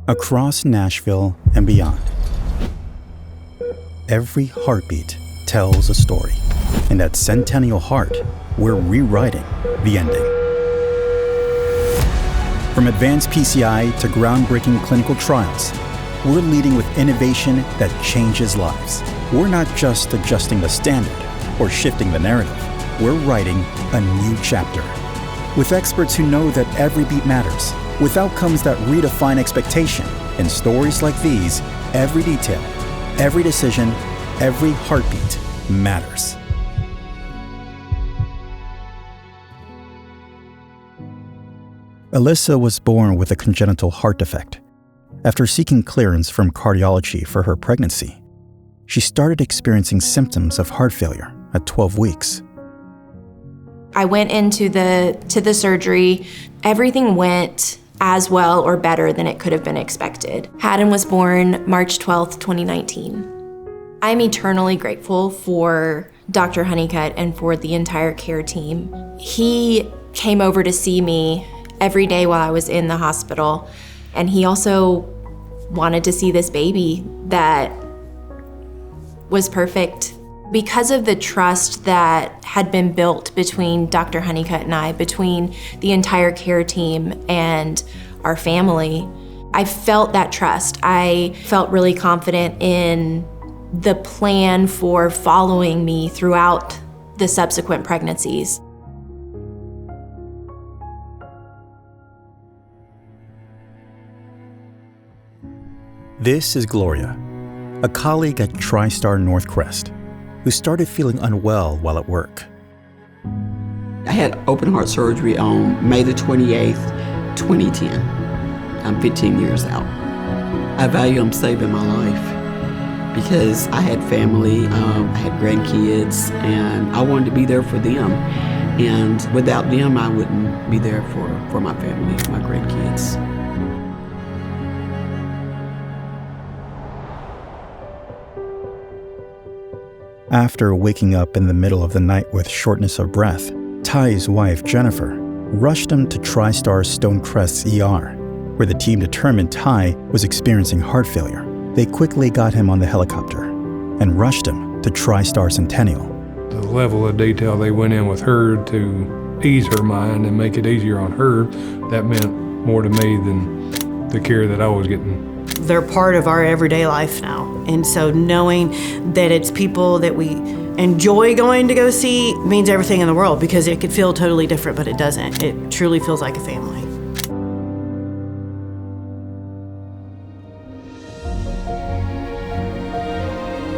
Across Nashville and beyond, every heartbeat tells a story. And at Centennial Heart, we're rewriting the ending. From advanced PCI to groundbreaking clinical trials, we're leading with innovation that changes lives. We're not just adjusting the standard or shifting the narrative. We're writing a new chapter. With experts who know that every beat matters, with outcomes that redefine expectation, and stories like these, every detail, every decision, every heartbeat matters. Alyssa was born with a congenital heart defect. After seeking clearance from cardiology for her pregnancy, she started experiencing symptoms of heart failure at 12 weeks. I went into the surgery. Everything went as well or better than it could have been expected. Haddon was born March 12th, 2019. I'm eternally grateful for Dr. Honeycutt and for the entire care team. He came over to see me every day while I was in the hospital, and he also wanted to see this baby that was perfect. Because of the trust that had been built between Dr. Honeycutt and I, between the entire care team and our family, I felt that trust. I felt really confident in the plan for following me throughout the subsequent pregnancies. This is Gloria, a colleague at TriStar Northcrest, who started feeling unwell while at work. I had open heart surgery on May the 28th, 2010. I'm 15 years out. I value them saving my life because I had family, I had grandkids, and I wanted to be there for them. And without them, I wouldn't be there for my family, my grandkids. After waking up in the middle of the night with shortness of breath, Ty's wife, Jennifer, rushed him to TriStar Stonecrest's ER, where the team determined Ty was experiencing heart failure. They quickly got him on the helicopter and rushed him to TriStar Centennial. The level of detail they went in with her to ease her mind and make it easier on her, that meant more to me than the care that I was getting. They're part of our everyday life now. And so knowing that it's people that we enjoy going to go see means everything in the world, because it could feel totally different, but it doesn't. It truly feels like a family.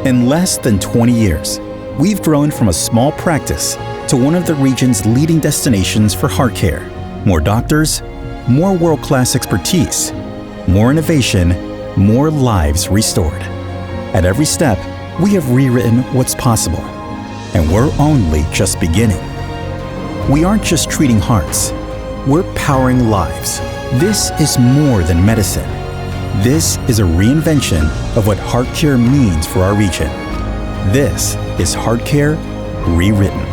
In less than 20 years, we've grown from a small practice to one of the region's leading destinations for heart care. More doctors, more world-class expertise, more innovation, more lives restored. At every step, we have rewritten what's possible, and we're only just beginning. We aren't just treating hearts, we're powering lives. This is more than medicine. This is a reinvention of what heart care means for our region. This is Heart Care Rewritten.